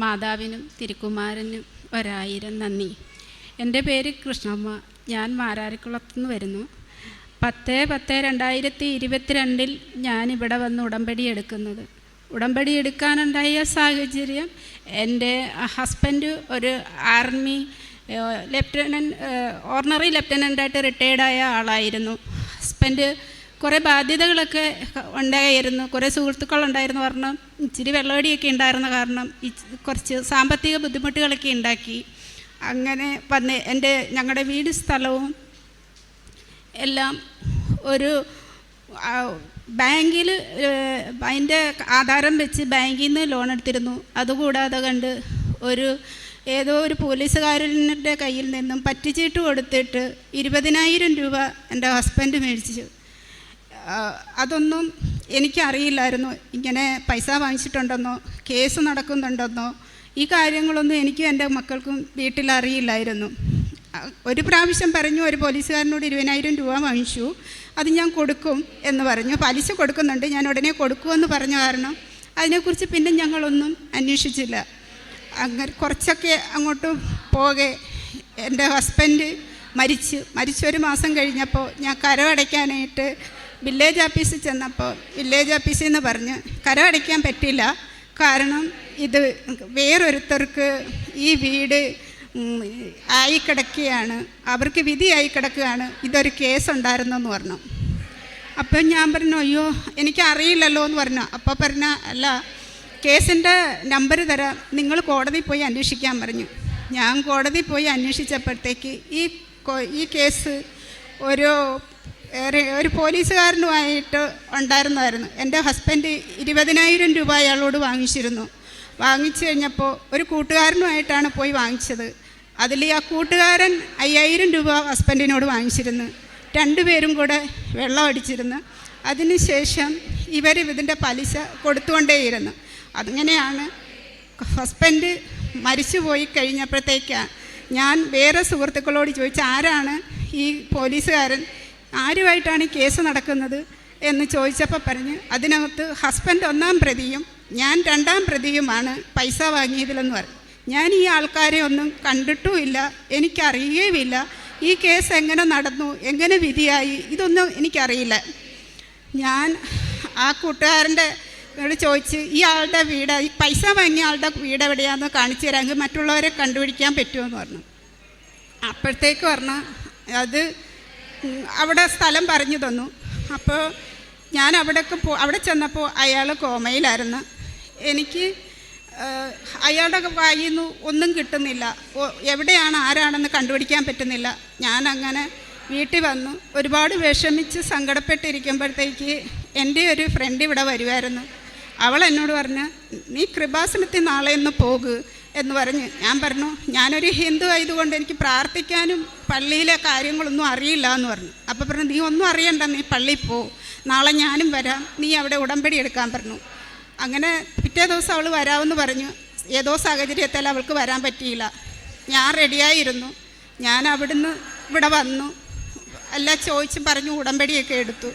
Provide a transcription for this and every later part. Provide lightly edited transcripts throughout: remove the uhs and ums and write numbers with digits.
മാതാവിനും തിരുക്കുമാരനും 1000 നന്ദി. എൻ്റെ പേര് കൃഷ്ണമ്മ. ഞാൻ മാരാരിക്കുളത്തുനിന്ന് വരുന്നു. 10/10/2022 ഞാനിവിടെ വന്ന് ഉടമ്പടി എടുക്കുന്നത്. ഉടമ്പടി എടുക്കാനുണ്ടായ സാഹചര്യം, എൻ്റെ ഹസ്ബൻഡ് ഒരു ആർമി ഓർഡിനറി ലെഫ്റ്റനൻ്റായിട്ട് റിട്ടയർഡായ ആളായിരുന്നു. ഹസ്ബൻഡ് കുറേ ബാധ്യതകളൊക്കെ ഉണ്ടായിരുന്നു, കുറേ സുഹൃത്തുക്കളുണ്ടായിരുന്നു. കാരണം ഇച്ചിരി വെള്ളമടിയൊക്കെ ഉണ്ടായിരുന്ന കാരണം കുറച്ച് സാമ്പത്തിക ബുദ്ധിമുട്ടുകളൊക്കെ ഉണ്ടാക്കി. അങ്ങനെ വന്ന് ഞങ്ങളുടെ വീട് സ്ഥലവും എല്ലാം ഒരു ബാങ്കിൽ അതിൻ്റെ ആധാരം വെച്ച് ബാങ്കിൽ നിന്ന് ലോൺ എടുത്തിരുന്നു. അതുകൂടാതെ കണ്ട് ഏതോ ഒരു പോലീസുകാരൻ്റെ കയ്യിൽ നിന്നും പറ്റിച്ചിട്ട് കൊടുത്തിട്ട് 20,000 രൂപ എൻ്റെ ഹസ്ബൻഡ് മേടിച്ചു. അതൊന്നും എനിക്കറിയില്ലായിരുന്നു. ഇങ്ങനെ പൈസ വാങ്ങിച്ചിട്ടുണ്ടെന്നോ കേസ് നടക്കുന്നുണ്ടെന്നോ ഈ കാര്യങ്ങളൊന്നും എനിക്കും എൻ്റെ മക്കൾക്കും വീട്ടിലറിയില്ലായിരുന്നു. ഒരു പ്രാവശ്യം പറഞ്ഞു, ഒരു പോലീസുകാരനോട് 20,000 രൂപ വാങ്ങിച്ചു, അത് ഞാൻ കൊടുക്കും എന്ന് പറഞ്ഞു. പലിശ കൊടുക്കുന്നുണ്ട്, ഞാൻ ഉടനെ കൊടുക്കുമെന്ന് പറഞ്ഞ കാരണം അതിനെക്കുറിച്ച് പിന്നെ ഞങ്ങളൊന്നും അന്വേഷിച്ചില്ല. അങ്ങനെ കുറച്ചൊക്കെ അങ്ങോട്ട് പോകെ എൻ്റെ ഹസ്ബൻഡ് മരിച്ചൊരു മാസം കഴിഞ്ഞപ്പോൾ ഞാൻ കരമടയ്ക്കാനായിട്ട് വില്ലേജ് ഓഫീസിൽ ചെന്നപ്പോൾ വില്ലേജ് ഓഫീസിൽ നിന്ന് പറഞ്ഞ് കരമടയ്ക്കാൻ പറ്റില്ല, കാരണം ഇത് വേറൊരുത്തർക്ക് ഈ വീട് ആയിക്കിടക്കുകയാണ്, അവർക്ക് വിധിയായി കിടക്കുകയാണ്, ഇതൊരു കേസുണ്ടായിരുന്നെന്ന് പറഞ്ഞു. അപ്പം ഞാൻ പറഞ്ഞു, അയ്യോ എനിക്കറിയില്ലല്ലോ എന്ന് പറഞ്ഞു. അപ്പോൾ പറഞ്ഞ, അല്ല കേസിൻ്റെ നമ്പർ തരാം, നിങ്ങൾ കോടതിയിൽ പോയി അന്വേഷിക്കാൻ പറഞ്ഞു. ഞാൻ കോടതിയിൽ പോയി അന്വേഷിച്ചപ്പോഴത്തേക്ക് ഈ കേസ് ഒരു പോലീസുകാരനുമായിട്ട് ഉണ്ടായിരുന്നതായിരുന്നു. എൻ്റെ ഹസ്ബൻഡ് 20,000 രൂപ അയാളോട് വാങ്ങിച്ചു കഴിഞ്ഞപ്പോൾ ഒരു കൂട്ടുകാരനുമായിട്ടാണ് പോയി വാങ്ങിച്ചത്. അതിൽ ആ കൂട്ടുകാരൻ 5,000 രൂപ ഹസ്ബൻഡിനോട് വാങ്ങിച്ചിരുന്നു. 2 പേരും കൂടെ വെള്ളം അടിച്ചിരുന്നു. അതിനുശേഷം ഇതിൻ്റെ പലിശ കൊടുത്തുകൊണ്ടേയിരുന്നു. അങ്ങനെയാണ് ഹസ്ബൻഡ് മരിച്ചു പോയി കഴിഞ്ഞപ്പോഴത്തേക്കാണ് ഞാൻ വേറെ സുഹൃത്തുക്കളോട് ചോദിച്ചു, ആരാണ് ഈ പോലീസുകാരൻ, ആരുമായിട്ടാണ് ഈ കേസ് നടക്കുന്നത് എന്ന് ചോദിച്ചപ്പോൾ പറഞ്ഞ്, അതിനകത്ത് ഹസ്ബൻഡ് 1-ാം പ്രതിയും ഞാൻ 2-ാം പ്രതിയുമാണ് പൈസ വാങ്ങിയതിലെന്ന് പറഞ്ഞു. ഞാൻ ഈ ആൾക്കാരെ ഒന്നും കണ്ടിട്ടുമില്ല, എനിക്കറിയുകയുമില്ല. ഈ കേസ് എങ്ങനെ നടന്നു, എങ്ങനെ വിധിയായി, ഇതൊന്നും എനിക്കറിയില്ല. ഞാൻ ആ കൂട്ടുകാരൻ്റെ ചോദിച്ച്, ഈ ആളുടെ വീട്, ഈ പൈസ വാങ്ങിയ ആളുടെ വീട് എവിടെയാണെന്ന് കാണിച്ചു തരാമെങ്കിൽ മറ്റുള്ളവരെ കണ്ടുപിടിക്കാൻ പറ്റുമെന്ന് പറഞ്ഞു. അപ്പോഴത്തേക്ക് പറഞ്ഞാൽ അത് അവിടെ സ്ഥലം പറഞ്ഞു തന്നു. അപ്പോൾ ഞാൻ അവിടെ ചെന്നപ്പോൾ അയാൾ കോമയിലായിരുന്നു. എനിക്ക് അയാളുടെ വായിൽ നിന്ന് ഒന്നും കിട്ടുന്നില്ല, എവിടെയാണ് ആരാണെന്ന് കണ്ടുപിടിക്കാൻ പറ്റുന്നില്ല. ഞാനങ്ങനെ വീട്ടിൽ വന്നു ഒരുപാട് വിഷമിച്ച് സങ്കടപ്പെട്ടിരിക്കുമ്പോഴത്തേക്ക് എൻ്റെ ഒരു ഫ്രണ്ട് ഇവിടെ വരുമായിരുന്നു. അവൾ എന്നോട് പറഞ്ഞു, നീ കൃപാസനത്തിൽ നാളെ ഒന്ന് പോകുക എന്ന് പറഞ്ഞ്. ഞാൻ പറഞ്ഞു, ഞാനൊരു ഹിന്ദു ആയതുകൊണ്ട് എനിക്ക് പ്രാർത്ഥിക്കാനും പള്ളിയിലെ കാര്യങ്ങളൊന്നും അറിയില്ല എന്ന് പറഞ്ഞു. അപ്പോൾ പറഞ്ഞു, നീ ഒന്നും അറിയണ്ട, നീ പള്ളിയിൽ പോ, നാളെ ഞാനും വരാം, നീ അവിടെ ഉടമ്പടി എടുക്കാൻ പറഞ്ഞു. അങ്ങനെ പിറ്റേ ദിവസം അവൾ വരാമെന്ന് പറഞ്ഞു. ഏതോ സാഹചര്യത്തിൽ അവൾക്ക് വരാൻ പറ്റിയില്ല. ഞാൻ റെഡിയായിരുന്നു. ഞാൻ അവിടുന്ന് ഇവിടെ വന്നു, എല്ലാം ചോദിച്ചും പറഞ്ഞു ഉടമ്പടിയൊക്കെ എടുത്തു.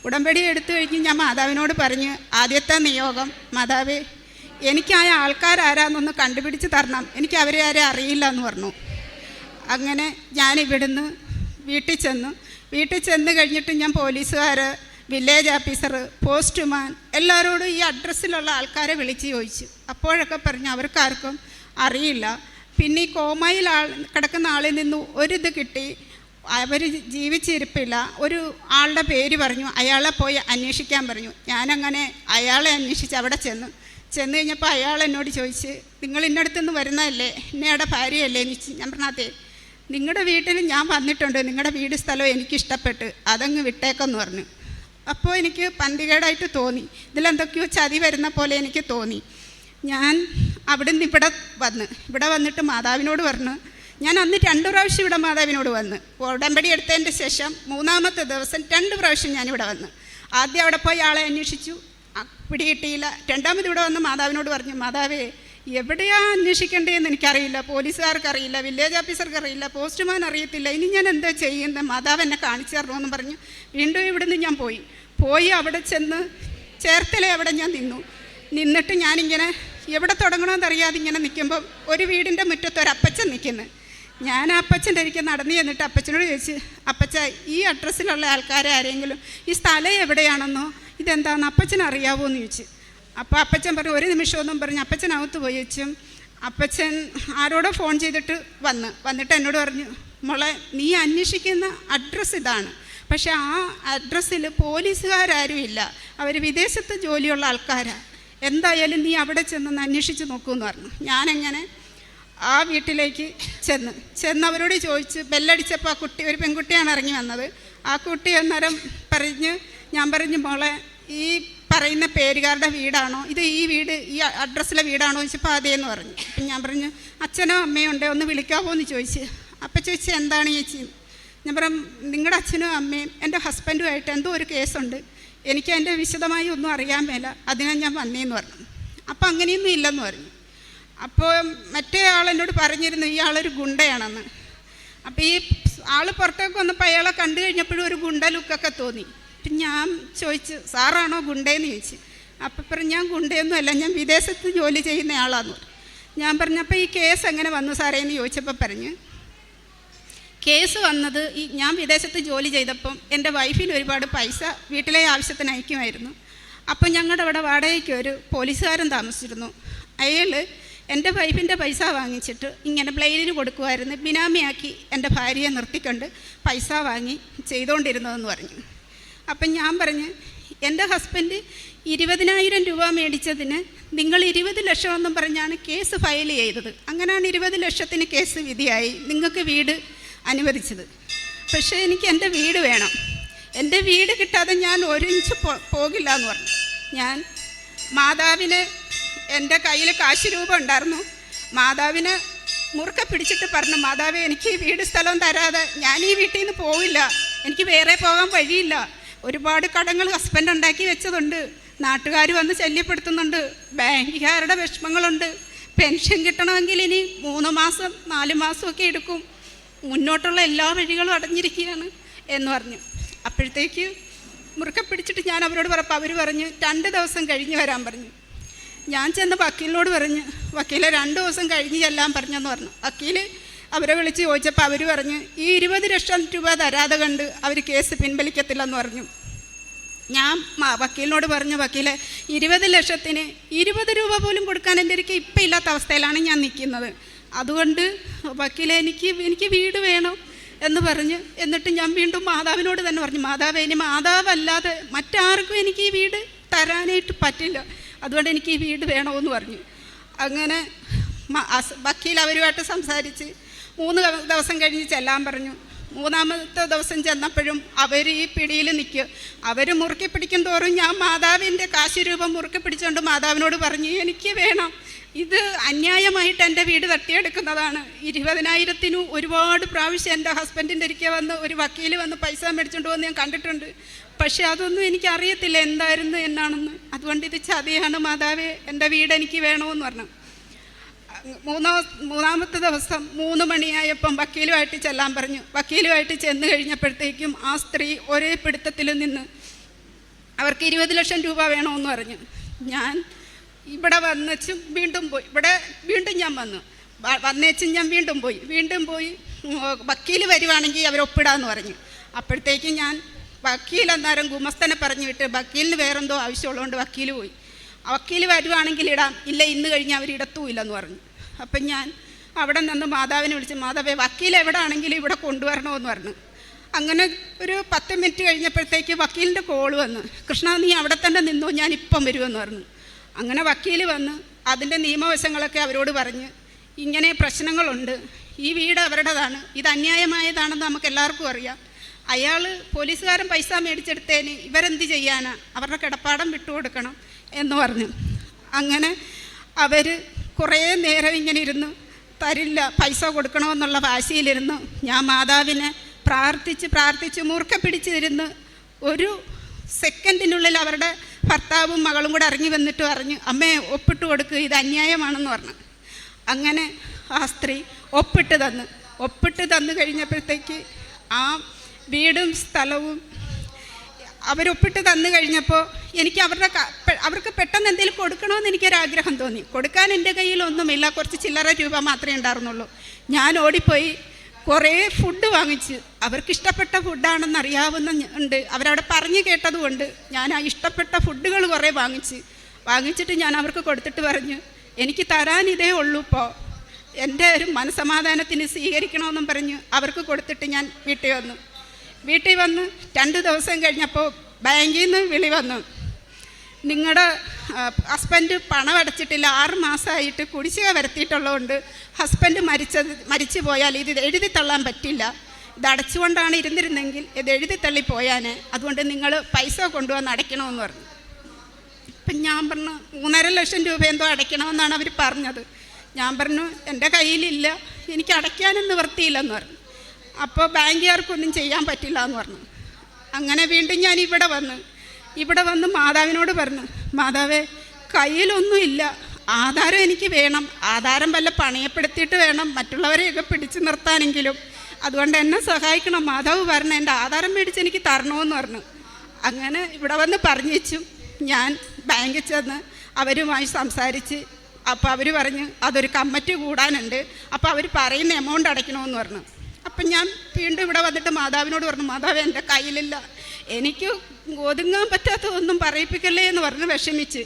ഉടമ്പടി എടുത്തു കഴിഞ്ഞ് ഞാൻ മാതാവിനോട് പറഞ്ഞു, ആദ്യത്തെ നിയോഗം, മാതാവേ എനിക്കായ ആൾക്കാരാരാന്നൊന്ന് കണ്ടുപിടിച്ച് തരണം, എനിക്ക് അവരെ ആരെ അറിയില്ല എന്ന് പറഞ്ഞു. അങ്ങനെ ഞാൻ ഇവിടുന്ന് വീട്ടിൽ ചെന്ന് കഴിഞ്ഞിട്ട് ഞാൻ പോലീസുകാർ, വില്ലേജ് ഓഫീസർ, പോസ്റ്റ്മാൻ എല്ലാവരോടും ഈ അഡ്രസ്സിലുള്ള ആൾക്കാരെ വിളിച്ച് ചോദിച്ചു. അപ്പോഴൊക്കെ പറഞ്ഞു അവർക്കാർക്കും അറിയില്ല. പിന്നെ ഈ കോമയിൽ കിടക്കുന്ന ആളിൽ നിന്ന് ഒരിത് കിട്ടി, അവർ ജീവിച്ചിരിപ്പില്ല. ഒരു ആളുടെ പേര് പറഞ്ഞു, അയാളെ പോയി അന്വേഷിക്കാൻ പറഞ്ഞു. ഞാനങ്ങനെ അയാളെ അന്വേഷിച്ച് അവിടെ ചെന്ന് കഴിഞ്ഞപ്പോൾ അയാൾ എന്നോട് ചോദിച്ച്, നിങ്ങൾ ഇന്നടുത്തുനിന്ന് വരുന്നതല്ലേ, ഇന്നയുടെ ഭാര്യയല്ലേ എന്ന് ചോദിച്ചു. ഞാൻ പറഞ്ഞാൽ, നിങ്ങളുടെ വീട്ടിൽ ഞാൻ വന്നിട്ടുണ്ട്, നിങ്ങളുടെ വീട് സ്ഥലവും എനിക്കിഷ്ടപ്പെട്ട്, അതങ്ങ് വിട്ടേക്കെന്ന് പറഞ്ഞു. അപ്പോൾ എനിക്ക് പന്തികേടായിട്ട് തോന്നി, ഇതിലെന്തൊക്കെയോ ചതി വരുന്ന പോലെ എനിക്ക് തോന്നി. ഞാൻ അവിടെ നിന്ന് ഇവിടെ വന്നിട്ട് മാതാവിനോട് പറഞ്ഞു. ഞാൻ അന്ന് 2 പ്രാവശ്യം ഇവിടെ മാതാവിനോട് വന്ന് ഉടമ്പടി എടുത്തതിൻ്റെ ശേഷം 3-ാമത്തെ ദിവസം 2 പ്രാവശ്യം ഞാനിവിടെ വന്ന്. ആദ്യം അവിടെ പോയി ആളെ അന്വേഷിച്ചു, പിടികിട്ടിയില്ല. 2-ാമത് ഇവിടെ വന്ന് മാതാവിനോട് പറഞ്ഞു, മാതാവേ എവിടെയാണ് അന്വേഷിക്കേണ്ടതെന്ന് എനിക്കറിയില്ല, പോലീസുകാർക്കറിയില്ല, വില്ലേജ് ഓഫീസർക്കറിയില്ല, പോസ്റ്റ്മാൻ അറിയത്തില്ല, ഇനി ഞാൻ എന്താ ചെയ്യുന്നത്, മാതാവ് എന്നെ കാണിച്ചു തരണമെന്ന് പറഞ്ഞു. വീണ്ടും ഇവിടുന്ന് ഞാൻ പോയി അവിടെ ചെന്ന് ചേർത്തല അവിടെ ഞാൻ നിന്നിട്ട് ഞാനിങ്ങനെ എവിടെ തുടങ്ങണമെന്ന് അറിയാതെ ഇങ്ങനെ നിൽക്കുമ്പം ഒരു വീടിൻ്റെ മുറ്റത്ത് ഒരു അപ്പച്ചൻ നിൽക്കുന്നു. ഞാൻ ആ അപ്പച്ചൻ്റെ അരികെ നടന്നു ചെന്നിട്ട് അപ്പച്ചനോട് ചോദിച്ചു, അപ്പച്ച ഈ അഡ്രസ്സിലുള്ള ആൾക്കാരെ ആരെങ്കിലും ഈ സ്ഥലം എവിടെയാണെന്നോ ഇതെന്താണെന്ന് അപ്പച്ചൻ അറിയാവോ എന്ന് ചോദിച്ചു. അപ്പോൾ അപ്പച്ചൻ പറഞ്ഞു, ഒരു നിമിഷമൊന്നും പറഞ്ഞു. അപ്പച്ചനകത്ത് പോയി വെച്ചും അപ്പച്ചൻ ആരോടോ ഫോൺ ചെയ്തിട്ട് വന്നിട്ട് എന്നോട് പറഞ്ഞു, മോളെ നീ അന്വേഷിക്കുന്ന അഡ്രസ്സ് ഇതാണ്, പക്ഷേ ആ അഡ്രസ്സിൽ പോലീസുകാരും ഇല്ല, അവർ വിദേശത്ത് ജോലിയുള്ള ആൾക്കാരാണ്, എന്തായാലും നീ അവിടെ ചെന്നൊന്ന് അന്വേഷിച്ച് നോക്കുമെന്ന് പറഞ്ഞു. ഞാനെങ്ങനെ ആ വീട്ടിലേക്ക് ചെന്ന് അവരോട് ചോദിച്ച് ബെല്ലടിച്ചപ്പോൾ ആ കുട്ടി, ഒരു പെൺകുട്ടിയാണ് ഇറങ്ങി വന്നത്. ആ കുട്ടി അന്നേരം ഞാൻ പറഞ്ഞു, മോളെ ഈ പറയുന്ന പേരുകാരുടെ വീടാണോ ഇത്, ഈ വീട് ഈ അഡ്രസ്സിലെ വീടാണോ ചോദിച്ചപ്പോൾ അതേന്ന് പറഞ്ഞു. അപ്പം ഞാൻ പറഞ്ഞു, അച്ഛനോ അമ്മയോ ഉണ്ടോ ഒന്ന് വിളിക്കാമോ എന്ന് ചോദിച്ച്. അപ്പം ചോദിച്ചു, എന്താണ് ചേച്ചി? ഞാൻ പറഞ്ഞു, നിങ്ങളുടെ അച്ഛനും അമ്മയും എൻ്റെ ഹസ്ബൻഡുമായിട്ട് എന്തോ ഒരു കേസുണ്ട്, എനിക്ക് അതിൻ്റെ വിശദമായി ഒന്നും അറിയാൻ മേല, അതിനാ ഞാൻ വന്നേന്ന് പറഞ്ഞു. അപ്പം അങ്ങനെയൊന്നും ഇല്ലെന്ന് പറഞ്ഞു. അപ്പോൾ മറ്റേ ആൾ എന്നോട് പറഞ്ഞിരുന്നു ഈ ആളൊരു ഗുണ്ടയാണെന്ന്. അപ്പോൾ ഈ ആൾ പുറത്തേക്ക് വന്നപ്പോൾ അയാളെ കണ്ടു കഴിഞ്ഞപ്പോഴും ഒരു ഗുണ്ട ലുക്കൊക്കെ തോന്നി. അപ്പം ഞാൻ ചോദിച്ചു, സാറാണോ ഗുണ്ടയെന്ന് ചോദിച്ചു. അപ്പം പറഞ്ഞു, ഞാൻ ഗുണ്ടയൊന്നും അല്ല, ഞാൻ വിദേശത്ത് ജോലി ചെയ്യുന്ന ആളാന്ന് പറഞ്ഞു. ഞാൻ പറഞ്ഞു, അപ്പോൾ ഈ കേസ് എങ്ങനെ വന്നു സാറേ എന്ന് ചോദിച്ചപ്പോൾ പറഞ്ഞു, കേസ് വന്നത് ഞാൻ വിദേശത്ത് ജോലി ചെയ്തപ്പം എൻ്റെ വൈഫിന് ഒരുപാട് പൈസ വീട്ടിലെ ആവശ്യത്തിന് അയക്കുമായിരുന്നു. അപ്പം ഞങ്ങളുടെ അവിടെ വാടകയ്ക്ക് ഒരു പോലീസുകാരൻ താമസിച്ചിരുന്നു. അയാൾ എൻ്റെ വൈഫിൻ്റെ പൈസ വാങ്ങിച്ചിട്ട് ഇങ്ങനെ പ്ലെയിനിന് കൊടുക്കുമായിരുന്നു, ബിനാമിയാക്കി എൻ്റെ ഭാര്യയെ നിർത്തിക്കൊണ്ട് പൈസ വാങ്ങി ചെയ്തുകൊണ്ടിരുന്നതെന്ന് പറഞ്ഞു. അപ്പം ഞാൻ പറഞ്ഞു, എൻ്റെ ഹസ്ബൻഡ് 20,000 രൂപ മേടിച്ചതിന് നിങ്ങൾ 20 ലക്ഷമെന്നും പറഞ്ഞാണ് കേസ് ഫയൽ ചെയ്തത്. അങ്ങനെയാണ് 20 ലക്ഷത്തിന് കേസ് വിധിയായി നിങ്ങൾക്ക് വീട് അനുവദിച്ചത്. പക്ഷേ എനിക്ക് എൻ്റെ വീട് വേണം, എൻ്റെ വീട് കിട്ടാതെ ഞാൻ ഒരു ഇഞ്ച് പോകില്ല എന്ന് പറഞ്ഞു. ഞാൻ മാതാവിന്, എൻ്റെ കയ്യിൽ കാശ് രൂപ ഉണ്ടായിരുന്നു, മാതാവിനെ മുറുക്കെ പിടിച്ചിട്ട് പറഞ്ഞു, മാതാവേ എനിക്ക് ഈ വീട് സ്ഥലം തരാതെ ഞാൻ ഈ വീട്ടിൽ നിന്ന് പോവില്ല, എനിക്ക് വേറെ പോകാൻ വഴിയില്ല, ഒരുപാട് കടങ്ങൾ ഹസ്ബൻഡ് ഉണ്ടാക്കി വെച്ചതുണ്ട്, നാട്ടുകാർ വന്ന് ശല്യപ്പെടുത്തുന്നുണ്ട്, ബാങ്കുകാരുടെ വിഷമങ്ങളുണ്ട്, പെൻഷൻ കിട്ടണമെങ്കിൽ ഇനി 3 മാസം 4 മാസമൊക്കെ എടുക്കും, മുന്നോട്ടുള്ള എല്ലാ വഴികളും അടഞ്ഞിരിക്കുകയാണ് എന്ന് പറഞ്ഞു. അപ്പോഴത്തേക്ക് മുറുക്കെ പിടിച്ചിട്ട് ഞാൻ അവരോട് പറഞ്ഞപ്പോൾ അവർ പറഞ്ഞു 2 ദിവസം കഴിഞ്ഞ് വരാൻ പറഞ്ഞു. ഞാൻ ചെന്ന് വക്കീലിനോട് പറഞ്ഞു, വക്കീലെ 2 ദിവസം കഴിഞ്ഞ് ചെല്ലാൻ പറഞ്ഞെന്ന് പറഞ്ഞു. വക്കീൽ അവരെ വിളിച്ച് ചോദിച്ചപ്പോൾ അവർ പറഞ്ഞു, ഈ 20 ലക്ഷം രൂപ തരാതെ കണ്ട് അവർ കേസ് പിൻവലിക്കത്തില്ലെന്ന് പറഞ്ഞു. ഞാൻ വക്കീലിനോട് പറഞ്ഞു, വക്കീലെ 20 ലക്ഷത്തിന് 20 രൂപ പോലും കൊടുക്കാൻ എൻ്റെ എനിക്ക് ഇപ്പം ഇല്ലാത്ത അവസ്ഥയിലാണ് ഞാൻ നിൽക്കുന്നത്, അതുകൊണ്ട് വക്കീലെ എനിക്ക് വീട് വേണം എന്ന് പറഞ്ഞ്, എന്നിട്ട് ഞാൻ വീണ്ടും മാതാവിനോട് തന്നെ പറഞ്ഞു, മാതാവേ ഇനി മാതാവല്ലാതെ മറ്റാർക്കും എനിക്ക് ഈ വീട് തരാനായിട്ട് പറ്റില്ല, അതുകൊണ്ട് എനിക്ക് ഈ വീട് വേണമെന്ന് പറഞ്ഞു. അങ്ങനെ വക്കീൽ അവരുമായിട്ട് സംസാരിച്ച് 3 ദിവസം കഴിഞ്ഞ് ചെല്ലാൻ പറഞ്ഞു. 3-ാമത്തെ ദിവസം ചെന്നപ്പോഴും അവർ ഈ പിടിയിൽ നിൽക്കുക. അവർ മുറുക്കി പിടിക്കും തോറും ഞാൻ മാതാവിൻ്റെ കാശ് രൂപം മുറുക്കി പിടിച്ചുകൊണ്ട് മാതാവിനോട് പറഞ്ഞു, എനിക്ക് വേണം, ഇത് അന്യായമായിട്ട് എൻ്റെ വീട് തട്ടിയെടുക്കുന്നതാണ്. 20,000-ന് ഒരുപാട് പ്രാവശ്യം എൻ്റെ ഹസ്ബൻഡിൻ്റെ ഒരിക്കൽ വന്ന് ഒരു വക്കീൽ വന്ന് പൈസ മേടിച്ചുകൊണ്ട് വന്ന് ഞാൻ കണ്ടിട്ടുണ്ട്, പക്ഷേ അതൊന്നും എനിക്കറിയത്തില്ല എന്തായിരുന്നു എന്നാണെന്ന്, അതുകൊണ്ട് ഇത് ചതിയാണ് മാതാവേ, എൻ്റെ വീട് എനിക്ക് വേണമെന്ന് പറഞ്ഞു. 3-ാമത്തെ ദിവസം 3 മണിയായപ്പം വക്കീലുമായിട്ട് ചെല്ലാൻ പറഞ്ഞു. വക്കീലുമായിട്ട് ചെന്ന് കഴിഞ്ഞപ്പോഴത്തേക്കും ആ സ്ത്രീ ഒരേ പിടുത്തത്തിൽ നിന്ന് അവർക്ക് 20 ലക്ഷം രൂപ വേണമെന്ന് പറഞ്ഞു. ഞാൻ ഇവിടെ വന്നേച്ചും വീണ്ടും പോയി, ഇവിടെ വീണ്ടും ഞാൻ വന്നേച്ചും ഞാൻ വീണ്ടും പോയി വക്കീൽ വരുവാണെങ്കിൽ അവരൊപ്പിടാന്ന് പറഞ്ഞു. അപ്പോഴത്തേക്കും ഞാൻ വക്കീൽ അന്നേരം ഗുമസ്തനെ പറഞ്ഞു വിട്ട്, വക്കീലിന് വേറെന്തോ ആവശ്യമുള്ളതുകൊണ്ട് വക്കീൽ പോയി. വക്കീൽ വരുവാണെങ്കിൽ ഇടാം, ഇല്ല ഇന്ന് കഴിഞ്ഞ് അവർ ഇടത്തുമില്ലെന്ന് പറഞ്ഞു. അപ്പം ഞാൻ അവിടെ നിന്ന് മാതാവിനെ വിളിച്ച്, മാതാവേ വക്കീൽ എവിടെ ആണെങ്കിലും ഇവിടെ കൊണ്ടുവരണമെന്ന് പറഞ്ഞു. അങ്ങനെ ഒരു 10 മിനിറ്റ് കഴിഞ്ഞപ്പോഴത്തേക്ക് വക്കീലിൻ്റെ കോൾ വന്നു, കൃഷ്ണ നീ അവിടെ തന്നെ നിന്നോ, ഞാൻ ഇപ്പം വരുമെന്ന് പറഞ്ഞു. അങ്ങനെ വക്കീൽ വന്ന് അതിൻ്റെ നിയമവശങ്ങളൊക്കെ അവരോട് പറഞ്ഞ്, ഇങ്ങനെ പ്രശ്നങ്ങളുണ്ട്, ഈ വീട് അവരുടേതാണ്, ഇത് അന്യായമായതാണെന്ന് നമുക്ക് എല്ലാവർക്കും അറിയാം, അയാൾ പോലീസുകാരൻ പൈസ മേടിച്ചെടുത്തതിന് ഇവരെന്ത് ചെയ്യാനാ, അവരുടെ കിടപ്പാടം വിട്ടുകൊടുക്കണം എന്ന് പറഞ്ഞു. അങ്ങനെ അവർ കുറേ നേരം ഇങ്ങനെ ഇരുന്ന് തരില്ല, പൈസ കൊടുക്കണമെന്നുള്ള വാശിയിലിരുന്നു. ഞാൻ മാതാവിനെ പ്രാർത്ഥിച്ച് മുറുക്കെ പിടിച്ചിരുന്ന് ഒരു സെക്കൻഡിനുള്ളിൽ അവരുടെ ഭർത്താവും മകളും കൂടെ ഇറങ്ങി വന്നിട്ട് പറഞ്ഞു, അമ്മേ ഒപ്പിട്ട് കൊടുക്കുക, ഇത് അന്യായമാണെന്ന് പറഞ്ഞു. അങ്ങനെ ആ സ്ത്രീ ഒപ്പിട്ട് തന്നു കഴിഞ്ഞപ്പോഴത്തേക്ക് ആ വീടും സ്ഥലവും അവരൊപ്പിട്ട് തന്നു കഴിഞ്ഞപ്പോൾ എനിക്ക് അവർക്ക് പെട്ടെന്ന് എന്തെങ്കിലും കൊടുക്കണമെന്ന് എനിക്കൊരാഗ്രഹം തോന്നി. കൊടുക്കാൻ എൻ്റെ കയ്യിലൊന്നുമില്ല, കുറച്ച് ചില്ലറ രൂപ മാത്രമേ ഉണ്ടായിരുന്നുള്ളൂ. ഞാൻ ഓടിപ്പോയി കുറേ ഫുഡ് വാങ്ങിച്ച്, അവർക്കിഷ്ടപ്പെട്ട ഫുഡാണെന്ന് അറിയാവുന്നുണ്ട്, അവരവിടെ പറഞ്ഞു കേട്ടതുകൊണ്ട് ഞാൻ ആ ഇഷ്ടപ്പെട്ട ഫുഡുകൾ കുറേ വാങ്ങിച്ചിട്ട് ഞാൻ അവർക്ക് കൊടുത്തിട്ട് പറഞ്ഞു, എനിക്ക് തരാൻ ഇതേ ഉള്ളൂ, ഇപ്പോൾ എൻ്റെ ഒരു മനസ്സമാധാനത്തിന് സ്വീകരിക്കണമെന്നും പറഞ്ഞ് അവർക്ക് കൊടുത്തിട്ട് ഞാൻ വീട്ടിൽ വന്ന് 2 ദിവസം കഴിഞ്ഞപ്പോൾ ബാങ്കിൽ നിന്ന് വിളി വന്നു, നിങ്ങളുടെ ഹസ്ബൻഡ് പണം അടച്ചിട്ടില്ല, 6 മാസമായിട്ട് കുടിശ്ശിക വരുത്തിയിട്ടുള്ളതുകൊണ്ട് ഹസ്ബൻഡ് മരിച്ചു പോയാൽ ഇത് എഴുതി തള്ളാൻ പറ്റില്ല, ഇത് അടച്ചുകൊണ്ടാണ് ഇരുന്നിരുന്നെങ്കിൽ ഇത് എഴുതി തള്ളിപ്പോയാനേ, അതുകൊണ്ട് നിങ്ങൾ പൈസ കൊണ്ടുവന്ന് അടയ്ക്കണമെന്ന് പറഞ്ഞു. അപ്പം ഞാൻ പറഞ്ഞു 3.5 ലക്ഷം രൂപ എന്തോ അടയ്ക്കണമെന്നാണ് അവർ പറഞ്ഞത്. ഞാൻ പറഞ്ഞു എൻ്റെ കയ്യിലില്ല, എനിക്ക് അടയ്ക്കാനും നിവൃത്തിയില്ലെന്ന് പറഞ്ഞു. അപ്പോൾ ബാങ്കുകാർക്കൊന്നും ചെയ്യാൻ പറ്റില്ല എന്ന് പറഞ്ഞു. അങ്ങനെ വീണ്ടും ഞാൻ ഇവിടെ വന്ന് മാതാവിനോട് പറഞ്ഞു, മാതാവേ കയ്യിലൊന്നുമില്ല, ആധാരം എനിക്ക് വേണം, ആധാരം വല്ല പണയപ്പെടുത്തിയിട്ട് വേണം മറ്റുള്ളവരെയൊക്കെ പിടിച്ചു നിർത്താനെങ്കിലും, അതുകൊണ്ട് എന്നെ സഹായിക്കണം. മാതാവ് പറഞ്ഞു എൻ്റെ ആധാരം മേടിച്ച് എനിക്ക് തരണമെന്ന് പറഞ്ഞു. അങ്ങനെ ഇവിടെ വന്ന് പറഞ്ഞു വെച്ചു. ഞാൻ ബാങ്കിൽ ചെന്ന് അവരുമായി സംസാരിച്ച്, അപ്പോൾ അവർ പറഞ്ഞു അതൊരു കമ്മിറ്റി കൂടാനുണ്ട്, അപ്പോൾ അവർ പറയുന്ന എമൗണ്ട് അടയ്ക്കണമെന്ന് പറഞ്ഞു. അപ്പം ഞാൻ വീണ്ടും ഇവിടെ വന്നിട്ട് മാതാവിനോട് പറഞ്ഞു, മാതാവ് എൻ്റെ കയ്യിലില്ല, എനിക്ക് ഒതുങ്ങാൻ പറ്റാത്തതൊന്നും പറയിപ്പിക്കല്ലേ എന്ന് പറഞ്ഞ് വിഷമിച്ച്.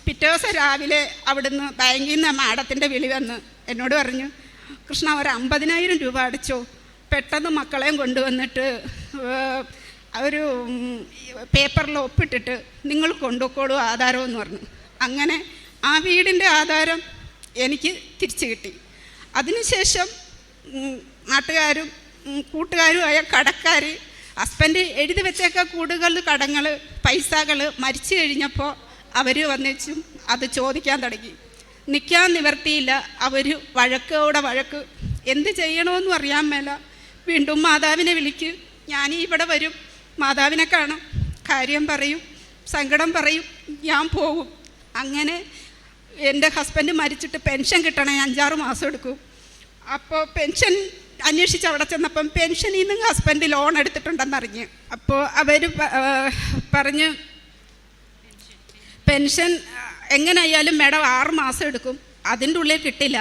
പിറ്റേ ദിവസം രാവിലെ അവിടുന്ന് ബാങ്കിൽ നിന്ന് മാഡത്തിൻ്റെ വിളി വന്ന് എന്നോട് പറഞ്ഞു, കൃഷ്ണ ഒരു 50,000 രൂപ അടച്ചോ, പെട്ടെന്ന് മക്കളെയും കൊണ്ടുവന്നിട്ട് ഒരു പേപ്പറിൽ ഒപ്പിട്ടിട്ട് നിങ്ങൾ കൊണ്ടുപോക്കോളൂ ആധാരമെന്ന് പറഞ്ഞു. അങ്ങനെ ആ വീടിൻ്റെ ആധാരം എനിക്ക് തിരിച്ചു കിട്ടി. അതിനുശേഷം നാട്ടുകാരും കൂട്ടുകാരുമായ കടക്കാർ ഹസ്ബൻഡ് എഴുതി വെച്ചേക്ക കൂടുതൽ കടങ്ങൾ പൈസകൾ മരിച്ചു കഴിഞ്ഞപ്പോൾ അവർ വന്നിച്ചും അത് ചോദിക്കാൻ തുടങ്ങി. നിൽക്കാൻ നിവർത്തിയില്ല, അവർ വഴക്ക് എന്ത് ചെയ്യണമെന്നും അറിയാൻ മേല. വീണ്ടും മാതാവിനെ വിളിക്കും, ഞാൻ ഇവിടെ വരും, മാതാവിനെ കാണും, കാര്യം പറയും, സങ്കടം പറയും, ഞാൻ പോകും. അങ്ങനെ എൻ്റെ ഹസ്ബൻഡ് മരിച്ചിട്ട് പെൻഷൻ കിട്ടണേ 5-6 മാസം എടുക്കും. അപ്പോൾ പെൻഷൻ അന്വേഷിച്ച് അവിടെ ചെന്നപ്പം പെൻഷനിൽ നിന്ന് ഹസ്ബൻഡ് ലോൺ എടുത്തിട്ടുണ്ടെന്നറിഞ്ഞ്. അപ്പോൾ അവർ പറഞ്ഞ് പെൻഷൻ എങ്ങനെയായാലും മാഡം 6 മാസം എടുക്കും, അതിൻ്റെ ഉള്ളിൽ കിട്ടില്ല.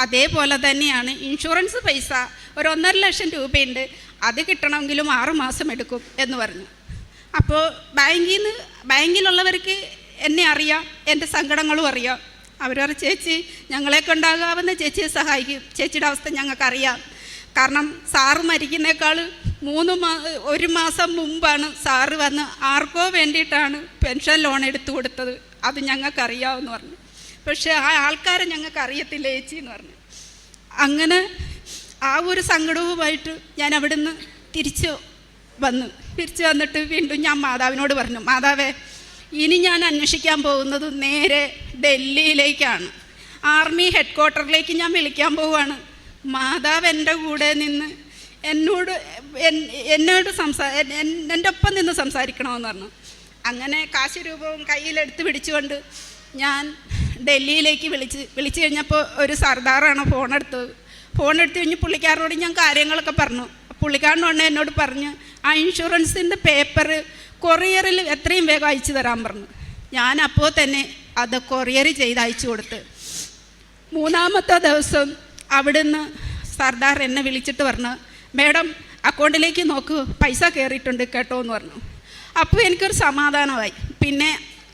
അതേപോലെ തന്നെയാണ് ഇൻഷുറൻസ് പൈസ ഒരു 1.5 ലക്ഷം രൂപയുണ്ട്, അത് കിട്ടണമെങ്കിലും 6 മാസം എടുക്കും എന്ന് പറഞ്ഞു. അപ്പോൾ ബാങ്കിലുള്ളവർക്ക് എന്നെ അറിയാം, എൻ്റെ സങ്കടങ്ങളും അറിയാം. അവർ പറഞ്ഞു, ചേച്ചി ഞങ്ങളെ കൊണ്ടാകാവുന്ന ചേച്ചിയെ സഹായിക്കും, ചേച്ചിയുടെ അവസ്ഥ ഞങ്ങൾക്കറിയാം. കാരണം സാറ് മരിക്കുന്നേക്കാൾ 1 മാസം മുമ്പാണ് സാറ് വന്ന് ആർക്കോ വേണ്ടിയിട്ടാണ് പെൻഷൻ ലോൺ എടുത്തു കൊടുത്തത്, അത് ഞങ്ങൾക്കറിയാമെന്ന് പറഞ്ഞു. പക്ഷേ ആ ആൾക്കാരെ ഞങ്ങൾക്ക് അറിയത്തില്ല ചേച്ചി എന്ന് പറഞ്ഞു. അങ്ങനെ ആ ഒരു സങ്കടവുമായിട്ട് ഞാൻ അവിടുന്ന് തിരിച്ചു വന്നിട്ട് വീണ്ടും ഞാൻ മാതാവിനോട് പറഞ്ഞു, മാതാവേ ഇനി ഞാൻ അന്വേഷിക്കാൻ പോകുന്നത് നേരെ ഡൽഹിയിലേക്കാണ്, ആർമി ഹെഡ്ക്വാർട്ടറിലേക്ക് ഞാൻ വിളിക്കാൻ പോവുകയാണ്. മാതാവ് എൻ്റെ കൂടെ നിന്ന് എൻ്റെ ഒപ്പം നിന്ന് സംസാരിക്കണമെന്ന് പറഞ്ഞു. അങ്ങനെ കാശ് രൂപവും കയ്യിലെടുത്ത് പിടിച്ചുകൊണ്ട് ഞാൻ ഡൽഹിയിലേക്ക് വിളിച്ചു കഴിഞ്ഞപ്പോൾ ഒരു സർദാറാണ് ഫോണെടുത്ത് കഴിഞ്ഞ് പുള്ളിക്കാരനോട് ഞാൻ കാര്യങ്ങളൊക്കെ പറഞ്ഞു. പുള്ളിക്കാരനോട് എന്നോട് പറഞ്ഞ് ആ ഇൻഷുറൻസിൻ്റെ പേപ്പർ കൊറിയറിൽ എത്രയും വേഗം അയച്ചു തരാൻ പറഞ്ഞു. ഞാൻ അപ്പോൾ തന്നെ അത് കൊറിയർ ചെയ്ത് അയച്ചു കൊടുത്ത് 3-ാമത്തെ ദിവസം അവിടുന്ന് സർദാർ എന്നെ വിളിച്ചിട്ട് പറഞ്ഞു, മേഡം അക്കൗണ്ടിലേക്ക് നോക്കൂ, പൈസ കയറിയിട്ടുണ്ട് കേട്ടോ എന്ന് പറഞ്ഞു. അപ്പോൾ എനിക്കൊരു സമാധാനമായി. പിന്നെ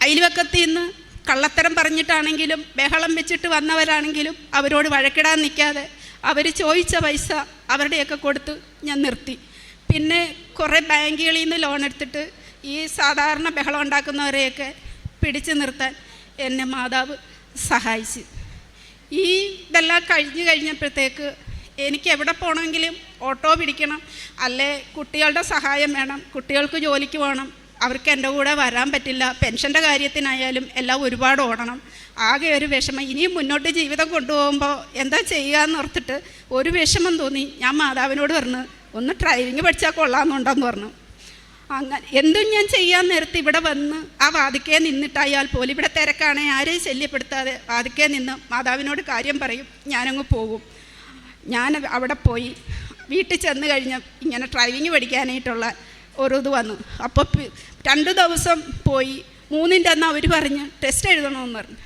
അയൽവക്കത്തിൽ നിന്ന് കള്ളത്തരം പറഞ്ഞിട്ടാണെങ്കിലും ബഹളം വെച്ചിട്ട് വന്നവരാണെങ്കിലും അവരോട് വഴക്കിടാൻ നിൽക്കാതെ അവർ ചോദിച്ച പൈസ അവരുടെയൊക്കെ കൊടുത്ത് ഞാൻ നിർത്തി. പിന്നെ കുറേ ബാങ്കുകളിൽ നിന്ന് ലോൺ എടുത്തിട്ട് ഈ സാധാരണ ബഹളം ഉണ്ടാക്കുന്നവരെയൊക്കെ പിടിച്ചു നിർത്താൻ എന്നെ മാതാവ് സഹായിച്ചു. ഈ ഇതെല്ലാം കഴിഞ്ഞപ്പോഴത്തേക്ക് എനിക്ക് എവിടെ പോകണമെങ്കിലും ഓട്ടോ പിടിക്കണം, അല്ലേ കുട്ടികളുടെ സഹായം വേണം, കുട്ടികൾക്ക് ജോലിക്ക് പോകണം, അവർക്ക് എൻ്റെ കൂടെ വരാൻ പറ്റില്ല, പെൻഷൻ്റെ കാര്യത്തിനായാലും എല്ലാം ഒരുപാട് ഓടണം. ആകെ ഒരു വിഷമം, ഇനിയും മുന്നോട്ട് ജീവിതം കൊണ്ടുപോകുമ്പോൾ എന്താ ചെയ്യുകയെന്ന് ഓർത്തിട്ട് ഒരു വിഷമം തോന്നി. ഞാൻ മാതാവിനോട് പറഞ്ഞു, ഒന്ന് ഡ്രൈവിങ് പഠിച്ചാൽ കൊള്ളാമെന്നുണ്ടെന്ന് പറഞ്ഞു. അങ്ങനെ എന്തും ഞാൻ ചെയ്യാൻ നേരത്ത് ഇവിടെ വന്ന് ആ വാതിക്കേ നിന്നിട്ടായാൽ പോലും, ഇവിടെ തിരക്കാണെ ആരെയും ശല്യപ്പെടുത്താതെ വാതിക്കേ നിന്ന് മാതാവിനോട് കാര്യം പറയും, ഞാനങ്ങ് പോകും. ഞാൻ അവിടെ പോയി വീട്ടിൽ ചെന്ന് കഴിഞ്ഞ് ഇങ്ങനെ ഡ്രൈവിങ് പഠിക്കാനായിട്ടുള്ള ഒരു ഇത് വന്നു. അപ്പോൾ 2 ദിവസം പോയി. 3ൻ്റെ അന്ന് അവർ പറഞ്ഞ് ടെസ്റ്റ് എഴുതണമെന്ന് പറഞ്ഞു.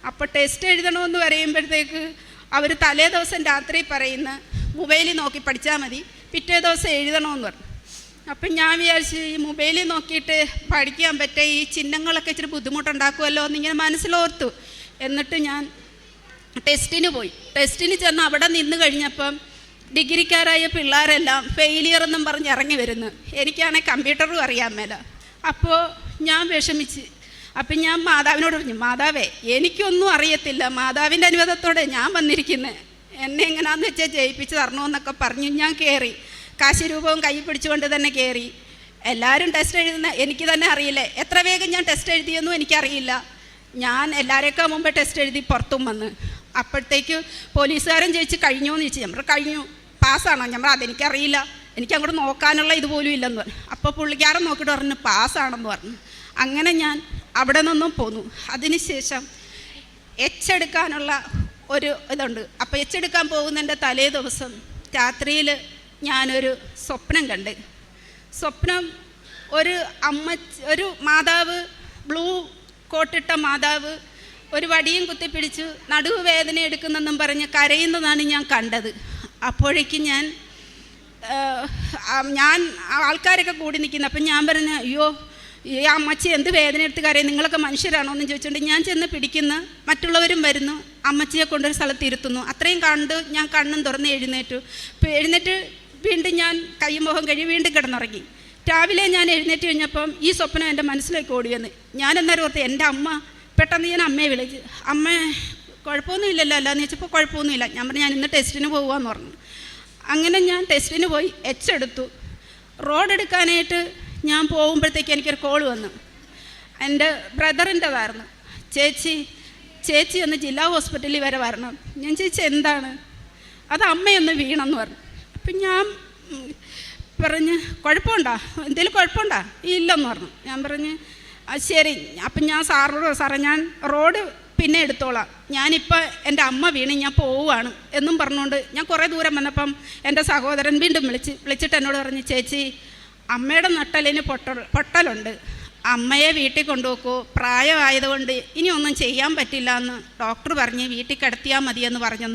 അപ്പോൾ ടെസ്റ്റ് എഴുതണമെന്ന് പറയുമ്പോഴത്തേക്ക് അവർ തലേ ദിവസം രാത്രി പറയുന്ന മൊബൈലിൽ നോക്കി പഠിച്ചാൽ മതി, പിറ്റേ ദിവസം എഴുതണമെന്ന് പറഞ്ഞു. അപ്പം ഞാൻ വിചാരിച്ച് ഈ മൊബൈലിൽ നോക്കിയിട്ട് പഠിക്കാൻ പറ്റേ ഈ ചിഹ്നങ്ങളൊക്കെ ഇച്ചിരി ബുദ്ധിമുട്ടുണ്ടാക്കുമല്ലോ എന്നിങ്ങനെ മനസ്സിലോർത്തു. എന്നിട്ട് ഞാൻ ടെസ്റ്റിന് പോയി. ടെസ്റ്റിന് ചെന്ന് അവിടെ നിന്ന് കഴിഞ്ഞപ്പം ഡിഗ്രിക്കാരായ പിള്ളേരെല്ലാം ഫെയിലിയർ എന്നും പറഞ്ഞ് ഇറങ്ങി വരുന്നു. എനിക്കാണെങ്കിൽ കമ്പ്യൂട്ടറും അറിയാൻ മേല. അപ്പോൾ ഞാൻ വിഷമിച്ച്. അപ്പം ഞാൻ മാതാവിനോട് പറഞ്ഞു, മാതാവേ എനിക്കൊന്നും അറിയത്തില്ല, മാതാവിൻ്റെ അനുവാദത്തോടെ ഞാൻ വന്നിരിക്കുന്നത്, എന്നെ എങ്ങനെയാണെന്ന് വെച്ചാൽ ജയിപ്പിച്ച് തരണമെന്നൊക്കെ പറഞ്ഞു. ഞാൻ കയറി, കാശി രൂപവും കൈ പിടിച്ചുകൊണ്ട് തന്നെ കയറി. എല്ലാവരും ടെസ്റ്റ് എഴുതുന്ന എനിക്ക് തന്നെ അറിയില്ല, എത്ര വേഗം ഞാൻ ടെസ്റ്റ് എഴുതിയെന്നും എനിക്കറിയില്ല. ഞാൻ എല്ലാവരേക്കാൾ മുമ്പ് ടെസ്റ്റ് എഴുതി പുറത്തും വന്ന്. അപ്പോഴത്തേക്ക് പോലീസുകാരൻ ചോദിച്ച് കഴിഞ്ഞോ എന്ന് ചോദിച്ചു. നമ്മൾ കഴിഞ്ഞു, പാസ്സാണോ? നമ്മൾ അതെനിക്കറിയില്ല, എനിക്ക് അങ്ങോട്ട് നോക്കാനുള്ള ഇതുപോലും ഇല്ലെന്ന് പറഞ്ഞു. അപ്പോൾ പുള്ളിക്കാരൻ നോക്കിയിട്ട് പറഞ്ഞു പാസ്സാണെന്ന് പറഞ്ഞു. അങ്ങനെ ഞാൻ അവിടെ നിന്നും പോന്നു. അതിനുശേഷം എച്ചെടുക്കാനുള്ള ഒരു ഇതുണ്ട്. അപ്പോൾ എച്ചെടുക്കാൻ പോകുന്നതിൻ്റെ തലേ ദിവസം രാത്രിയിൽ ഞാനൊരു സ്വപ്നം കണ്ട്. സ്വപ്നം ഒരു മാതാവ്, ബ്ലൂ കോട്ടിട്ട മാതാവ് ഒരു വടിയും കുത്തിപ്പിടിച്ച് നടുവ് വേദന എടുക്കുന്നെന്നും പറഞ്ഞ് കരയുന്നതാണ് ഞാൻ കണ്ടത്. അപ്പോഴേക്കും ഞാൻ ആൾക്കാരൊക്കെ കൂടി നിൽക്കുന്നു. അപ്പം ഞാൻ പറഞ്ഞു, അയ്യോ ഈ അമ്മച്ചി എന്ത് വേദന എടുത്ത് കരയും, നിങ്ങളൊക്കെ മനുഷ്യരാണോ എന്ന് ചോദിച്ചുകൊണ്ട് ഞാൻ ചെന്ന് പിടിക്കുന്ന, മറ്റുള്ളവരും വരുന്നു, അമ്മച്ചിയെ കൊണ്ടൊരു സ്ഥലത്ത് ഇരുത്തുന്നു. അത്രയും കണ്ട് ഞാൻ കണ്ണും തുറന്ന് എഴുന്നേറ്റ് വീണ്ടും ഞാൻ കൈയും മുഖം കഴിയും വീണ്ടും കിടന്നുറങ്ങി. രാവിലെ ഞാൻ എഴുന്നേറ്റ് കഴിഞ്ഞപ്പം ഈ സ്വപ്നം എൻ്റെ മനസ്സിലേക്ക് ഓടി വന്ന്. ഞാൻ എന്നേരം ഓർത്ത് എൻ്റെ അമ്മ. പെട്ടെന്ന് ഞാൻ അമ്മയെ വിളിച്ച്, അമ്മ കുഴപ്പമൊന്നുമില്ലല്ലോ അല്ലാന്ന് ചോദിച്ചപ്പോൾ കുഴപ്പമൊന്നുമില്ല. ഞാൻ പറഞ്ഞു ഞാൻ ഇന്ന് ടെസ്റ്റിന് പോകുകയെന്ന് പറഞ്ഞു. അങ്ങനെ ഞാൻ ടെസ്റ്റിന് പോയി എച്ചെടുത്തു. റോഡ് എടുക്കാനായിട്ട് ഞാൻ പോകുമ്പോഴത്തേക്ക് എനിക്കൊരു കോൾ വന്നു. എൻ്റെ ബ്രദറിൻ്റെതായിരുന്നു. ചേച്ചി ഒന്ന് ജില്ലാ ഹോസ്പിറ്റലിൽ വരെ വരണം. ഞാൻ ചോദിച്ചു എന്താണ്? അത് അമ്മയൊന്ന് വീണെന്ന് പറഞ്ഞു. അപ്പം ഞാൻ പറഞ്ഞ് കുഴപ്പമുണ്ടോ, എന്തെങ്കിലും കുഴപ്പമുണ്ടോ? ഇല്ലെന്ന് പറഞ്ഞു. ഞാൻ പറഞ്ഞ് ശരി. അപ്പം ഞാൻ സാറേ ഞാൻ റോഡ് പിന്നെ എടുത്തോളാം, ഞാനിപ്പോൾ എൻ്റെ അമ്മ വീണ് ഞാൻ പോവുകയാണ് എന്നും പറഞ്ഞുകൊണ്ട് ഞാൻ കുറേ ദൂരം വന്നപ്പം എൻ്റെ സഹോദരൻ വീണ്ടും വിളിച്ചിട്ട് എന്നോട് പറഞ്ഞ് ചേച്ചി അമ്മയുടെ നട്ടലിന് പൊട്ടലുണ്ട്, അമ്മയെ വീട്ടിൽ കൊണ്ടുപോക്കൂ, പ്രായമായതുകൊണ്ട് ഇനി ഒന്നും ചെയ്യാൻ പറ്റില്ല എന്ന് ഡോക്ടർ പറഞ്ഞ് വീട്ടിൽ കിടത്തിയാൽ മതിയെന്ന് പറഞ്ഞു.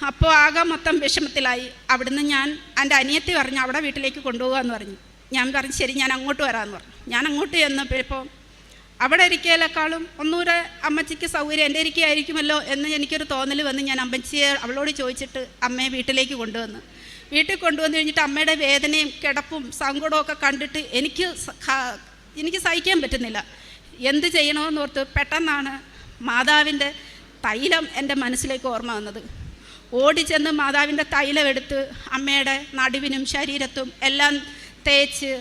അപ്പോൾ ആകെ മൊത്തം വിഷമത്തിലായി. അവിടുന്ന് ഞാൻ എൻ്റെ അനിയത്തി പറഞ്ഞു അവിടെ വീട്ടിലേക്ക് കൊണ്ടുപോകാമെന്ന് പറഞ്ഞു. ഞാൻ പറഞ്ഞു ശരി ഞാൻ അങ്ങോട്ട് വരാമെന്ന് പറഞ്ഞു. ഞാൻ അങ്ങോട്ട് ചെന്നപ്പോൾ അവിടെ ഇരിക്കലേക്കാളും ഒന്നുകൂടെ അമ്മച്ചിക്ക് സൗകര്യം എൻ്റെ ഇരിക്കുകയായിരിക്കുമല്ലോ എന്ന് എനിക്കൊരു തോന്നൽ വന്ന് ഞാൻ അമ്മച്ചിയെ അവളോട് ചോദിച്ചിട്ട് അമ്മയെ വീട്ടിലേക്ക് കൊണ്ടുവന്നു. വീട്ടിൽ കൊണ്ടുവന്ന് കഴിഞ്ഞിട്ട് അമ്മയുടെ വേദനയും കിടപ്പും സങ്കടവും ഒക്കെ കണ്ടിട്ട് എനിക്ക് സഹിക്കാൻ പറ്റുന്നില്ല. എന്ത് ചെയ്യണമെന്ന് ഓർത്ത് പെട്ടെന്നാണ് മാതാവിൻ്റെ തൈലം എൻ്റെ മനസ്സിലേക്ക് ഓർമ്മ വന്നത്. ഓടിച്ചെന്ന് മാതാവിൻ്റെ തൈലം എടുത്ത് അമ്മയുടെ നടുവിനും ശരീരത്തും എല്ലാം തേച്ച്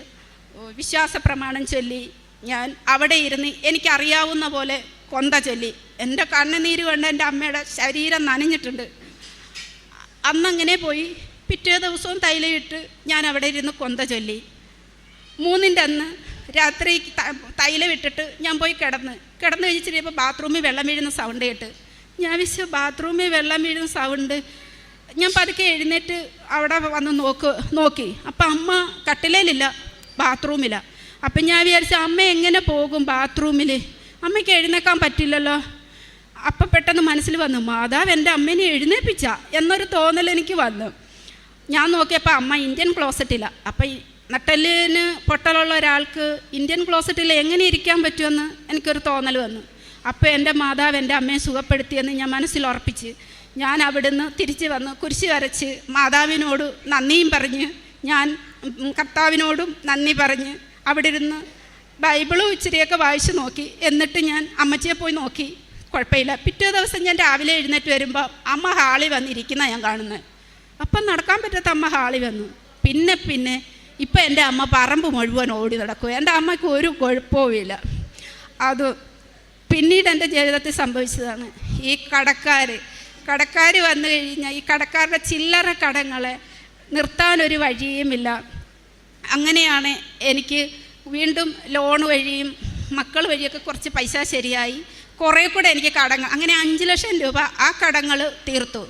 വിശ്വാസ പ്രമാണം ചൊല്ലി ഞാൻ അവിടെ ഇരുന്ന് എനിക്കറിയാവുന്ന പോലെ കൊന്ത ചൊല്ലി. എൻ്റെ കണ്ണുനീര് കൊണ്ട് എൻ്റെ അമ്മയുടെ ശരീരം നനഞ്ഞിട്ടുണ്ട്. അന്നങ്ങനെ പോയി. പിറ്റേ ദിവസവും തൈലമിട്ട് ഞാൻ അവിടെ ഇരുന്ന് കൊന്ത ചൊല്ലി. 3ൻ്റെ അന്ന് രാത്രി തൈലമിട്ടിട്ട് ഞാൻ പോയി കിടന്ന് കഴിച്ചിട്ട് ബാത്റൂമിൽ വെള്ളം വീഴുന്ന സൗണ്ട് കേട്ട് ഞാൻ വിശ്വ ബാത്റൂമിൽ വെള്ളം വീഴുന്ന സൗണ്ട്. ഞാൻ പതുക്കെ എഴുന്നേറ്റ് അവിടെ വന്ന് നോക്കി. അപ്പം അമ്മ കട്ടിലേലില്ല, ബാത്റൂമിലാണ്. അപ്പം ഞാൻ വിചാരിച്ചു അമ്മ എങ്ങനെ പോകും ബാത്റൂമിൽ, അമ്മയ്ക്ക് എഴുന്നേക്കാൻ പറ്റില്ലല്ലോ. അപ്പം പെട്ടെന്ന് മനസ്സിൽ വന്നു മാതാവ് എൻ്റെ അമ്മേനെ എഴുന്നേൽപ്പിച്ച എന്നൊരു തോന്നൽ എനിക്ക് വന്നു. ഞാൻ നോക്കിയപ്പോൾ അമ്മ ഇന്ത്യൻ ക്ലോസറ്റില്ല. അപ്പം ഈ നട്ടലിന് പൊട്ടലുള്ള ഒരാൾക്ക് ഇന്ത്യൻ ക്ലോസറ്റിൽ എങ്ങനെ ഇരിക്കാൻ പറ്റുമെന്ന് എനിക്കൊരു തോന്നൽ വന്നു. അപ്പോൾ എൻ്റെ മാതാവ് എൻ്റെ അമ്മയെ സുഖപ്പെടുത്തിയെന്ന് ഞാൻ മനസ്സിൽ ഉറപ്പിച്ച് ഞാൻ അവിടുന്ന് തിരിച്ച് വന്ന് കുരിശ് വരച്ച് മാതാവിനോട് നന്ദിയും പറഞ്ഞ് ഞാൻ കർത്താവിനോടും നന്ദി പറഞ്ഞ് അവിടെ ഇരുന്ന് ബൈബിളും ഇച്ചിരിയൊക്കെ വായിച്ച് നോക്കി. എന്നിട്ട് ഞാൻ അമ്മച്ചിയെ പോയി നോക്കി, കുഴപ്പമില്ല. പിറ്റേ ദിവസം ഞാൻ രാവിലെ എഴുന്നേറ്റ് വരുമ്പോൾ അമ്മ ഹാളിൽ വന്നിരിക്കുന്ന ഞാൻ കാണുന്നത്. അപ്പം നടക്കാൻ പറ്റാത്ത അമ്മ ഹാളിൽ വന്നു. പിന്നെ ഇപ്പം എൻ്റെ അമ്മ പറമ്പ് മുഴുവൻ ഓടി നടക്കും. എൻ്റെ അമ്മയ്ക്ക് ഒരു കുഴപ്പവുമില്ല. അത് പിന്നീട് എൻ്റെ ജീവിതത്തിൽ സംഭവിച്ചതാണ്. ഈ കടക്കാർ വന്നു കഴിഞ്ഞാൽ ഈ കടക്കാരുടെ ചില്ലറ കടങ്ങളെ നിർത്താനൊരു വഴിയുമില്ല. അങ്ങനെയാണ് എനിക്ക് വീണ്ടും ലോൺ വഴിയും മക്കൾ വഴിയൊക്കെ കുറച്ച് പൈസ ശരിയായി. കുറേ കൂടെ എനിക്ക് കടങ്ങൾ, അങ്ങനെ 5 ലക്ഷം രൂപ ആ കടങ്ങൾ തീർത്തു.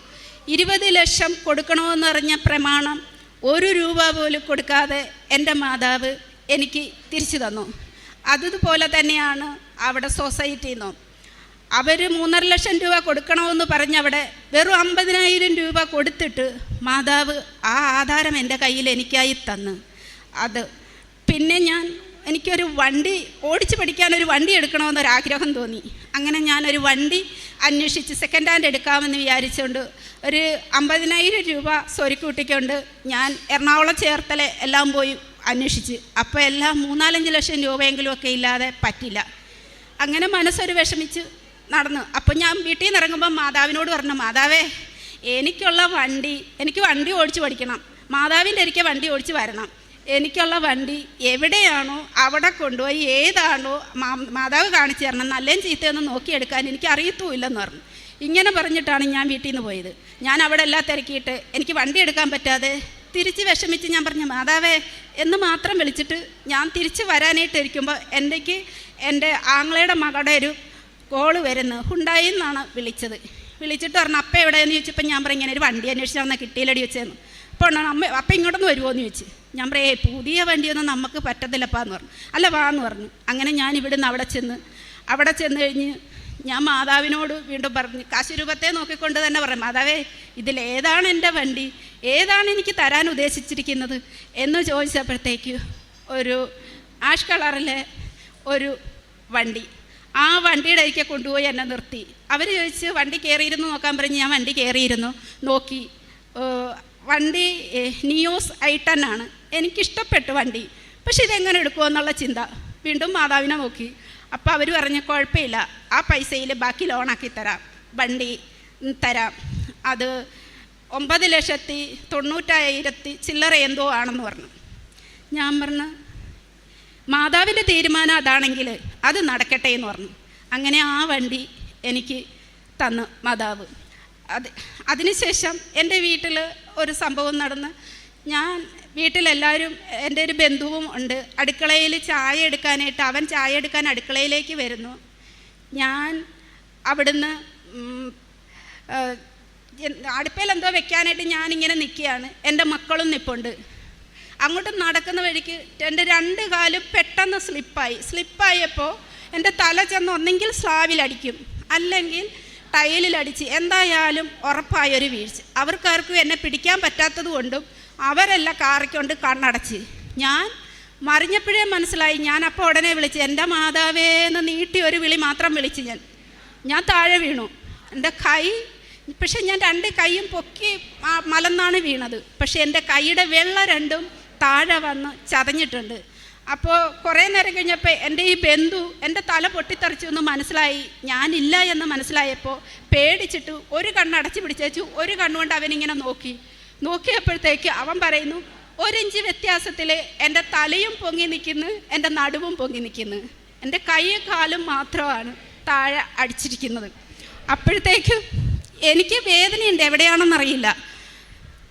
20 ലക്ഷം കൊടുക്കണമെന്ന് പറഞ്ഞ പ്രമാണം 1 രൂപ പോലും കൊടുക്കാതെ എൻ്റെ മാതാവ് എനിക്ക് തിരിച്ചു തന്നു. അതുപോലെ തന്നെയാണ് അവിടെ സൊസൈറ്റിയിൽ നിന്നും അവർ 3.5 ലക്ഷം രൂപ കൊടുക്കണമെന്ന് പറഞ്ഞവിടെ വെറും 50,000 രൂപ കൊടുത്തിട്ട് മാതാവ് ആ ആധാരം എൻ്റെ കയ്യിൽ എനിക്കായി തന്ന്. അത് പിന്നെ എനിക്കൊരു വണ്ടി ഓടിച്ച് പഠിക്കാനൊരു വണ്ടി എടുക്കണമെന്നൊരാഗ്രഹം തോന്നി. അങ്ങനെ ഞാനൊരു വണ്ടി അന്വേഷിച്ച് സെക്കൻഡ് ഹാൻഡ് എടുക്കാമെന്ന് വിചാരിച്ചുകൊണ്ട് ഒരു 50,000 രൂപ സ്വരുക്കൂട്ടിക്കൊണ്ട് ഞാൻ എറണാകുളം ചേർത്തല എല്ലാം പോയി അന്വേഷിച്ച്. അപ്പോൾ എല്ലാം 3-4 ലക്ഷം രൂപയെങ്കിലും ഒക്കെ ഇല്ലാതെ പറ്റില്ല. അങ്ങനെ മനസ്സൊരു വിഷമിച്ച് നടന്നു. അപ്പോൾ ഞാൻ വീട്ടിൽ നിന്ന് ഇറങ്ങുമ്പോൾ മാതാവിനോട് പറഞ്ഞു, മാതാവേ എനിക്ക് വണ്ടി ഓടിച്ച് പഠിക്കണം, മാതാവിൻ്റെ എനിക്ക് വണ്ടി ഓടിച്ച് വരണം, എനിക്കുള്ള വണ്ടി എവിടെയാണോ അവിടെ കൊണ്ടുപോയി ഏതാണോ മാതാവ് കാണിച്ചു തരണം, നല്ലതും ചീത്തയൊന്നും നോക്കിയെടുക്കാൻ എനിക്ക് അറിയത്തുമില്ലെന്ന് പറഞ്ഞു. ഇങ്ങനെ പറഞ്ഞിട്ടാണ് ഞാൻ വീട്ടിൽ നിന്ന് പോയത്. ഞാൻ അവിടെ എല്ലാം തിരക്കിയിട്ട് എനിക്ക് വണ്ടി എടുക്കാൻ പറ്റാതെ തിരിച്ച് വിഷമിച്ച് ഞാൻ പറഞ്ഞു, മാതാവേ എന്ന് മാത്രം വിളിച്ചിട്ട് ഞാൻ തിരിച്ച് വരാനായിട്ട് ഇരിക്കുമ്പോൾ എൻ്റെ ആങ്ങളയുടെ മകളുടെ ഒരു കോള് വരുന്നു. ഹുണ്ടായി എന്നാണ് വിളിച്ചിട്ട് പറഞ്ഞു, അപ്പം എവിടെയെന്ന് ചോദിച്ചപ്പോൾ ഞാൻ പറഞ്ഞു, ഇങ്ങനെ ഒരു വണ്ടി അന്വേഷിച്ച് വന്നാൽ കിട്ടിയില്ലടി വെച്ചതെന്ന്. അപ്പോൾ അപ്പം ഇങ്ങോട്ടൊന്ന് വരുമോ എന്ന് ചോദിച്ചു. ഞാൻ പറയേ പുതിയ വണ്ടിയൊന്നും നമുക്ക് പറ്റത്തില്ലപ്പാന്ന് പറഞ്ഞു. അല്ല വാന്ന് പറഞ്ഞു. അങ്ങനെ ഞാൻ ഇവിടുന്ന് അവിടെ ചെന്ന് കഴിഞ്ഞ് ഞാൻ മാതാവിനോട് വീണ്ടും പറഞ്ഞു, കാശുരൂപത്തെ നോക്കിക്കൊണ്ട് തന്നെ പറഞ്ഞു, മാതാവേ ഇതിലേതാണ് എൻ്റെ വണ്ടി, ഏതാണ് എനിക്ക് തരാൻ ഉദ്ദേശിച്ചിരിക്കുന്നത് എന്ന് ചോദിച്ചപ്പോഴത്തേക്ക് ഒരു ആഷ് കളറിലെ ഒരു വണ്ടി, ആ വണ്ടിയുടെ അരികെ കൊണ്ടുപോയി എന്നെ നിർത്തി. അവർ ചോദിച്ച് വണ്ടി കയറിയിരുന്നു നോക്കാൻ പറഞ്ഞ് ഞാൻ വണ്ടി കയറിയിരുന്നു നോക്കി. വണ്ടി നിയോസ് i10 ആണ്. എനിക്കിഷ്ടപ്പെട്ടു വണ്ടി. പക്ഷെ ഇതെങ്ങനെ എടുക്കുമെന്നുള്ള ചിന്ത. വീണ്ടും മാതാവിനെ നോക്കി. അപ്പോൾ അവർ പറഞ്ഞു, കുഴപ്പമില്ല, ആ പൈസയിൽ ബാക്കി ലോണാക്കി തരാം, വണ്ടി തരാം, അത് 9,90,000 ചില്ലറ എന്തോ ആണെന്ന് പറഞ്ഞു. ഞാൻ പറഞ്ഞു, മാതാവിൻ്റെ തീരുമാനം അതാണെങ്കിൽ അത് നടക്കട്ടെ എന്ന് പറഞ്ഞു. അങ്ങനെ ആ വണ്ടി എനിക്ക് തന്നു മാതാവ്. അതിനുശേഷം എൻ്റെ വീട്ടിൽ ഒരു സംഭവം നടന്ന്, വീട്ടിലെല്ലാവരും, എൻ്റെ ഒരു ബന്ധുവും ഉണ്ട്, അടുക്കളയിൽ ചായ എടുക്കാനായിട്ട് അവൻ ചായ എടുക്കാൻ അടുക്കളയിലേക്ക് വരുന്നു. ഞാൻ അവിടുന്ന് അടുപ്പയിൽ എന്തോ വെക്കാനായിട്ട് ഞാനിങ്ങനെ നിൽക്കുകയാണ്. എൻ്റെ മക്കളും നിൽപ്പുണ്ട്. അങ്ങോട്ട് നടക്കുന്ന വഴിക്ക് എൻ്റെ 2 കാലും പെട്ടെന്ന് സ്ലിപ്പായപ്പോൾ എൻ്റെ തല ചെന്ന് ഒന്നെങ്കിൽ സ്ലാവിലടിക്കും അല്ലെങ്കിൽ ടൈലിലടിച്ച്, എന്തായാലും ഉറപ്പായൊരു വീഴ്ച. അവർക്കാർക്കും എന്നെ പിടിക്കാൻ പറ്റാത്തത് കൊണ്ടും അവരെല്ലാം കാറിക്കൊണ്ട് കണ്ണടച്ച്. ഞാൻ മറിഞ്ഞപ്പോഴേ മനസ്സിലായി. ഞാൻ അപ്പോൾ ഉടനെ വിളിച്ച്, എൻ്റെ മാതാവേന്ന് നീട്ടി ഒരു വിളി മാത്രം വിളിച്ച് ഞാൻ താഴെ വീണു. എൻ്റെ കൈ, പക്ഷെ ഞാൻ 2 കൈയും പൊക്കി മലന്നാണ് വീണത്. പക്ഷെ എൻ്റെ കൈയുടെ വെള്ള 2ഉം താഴെ വന്ന് ചതഞ്ഞിട്ടുണ്ട്. അപ്പോൾ കുറേ നേരം കഴിഞ്ഞപ്പോൾ എൻ്റെ ഈ ബന്ധു എൻ്റെ തല പൊട്ടിത്തെറിച്ചു എന്ന് മനസ്സിലായി. ഞാനില്ല എന്ന് മനസ്സിലായപ്പോൾ പേടിച്ചിട്ട് ഒരു കണ്ണടച്ച് പിടിച്ചു, ഒരു കണ്ണുകൊണ്ട് അവനിങ്ങനെ നോക്കിയപ്പോഴത്തേക്ക് അവൻ പറയുന്നു, 1 ഇഞ്ച് വ്യത്യാസത്തിൽ എൻ്റെ തലയും പൊങ്ങി നിൽക്കുന്നു, എൻ്റെ നടുവും പൊങ്ങി നിൽക്കുന്നു, എൻ്റെ കൈയും കാലും മാത്രമാണ് താഴെ അടിച്ചിരിക്കുന്നത്. അപ്പോഴത്തേക്ക് എനിക്ക് വേദനയുണ്ട്, എവിടെയാണെന്നറിയില്ല.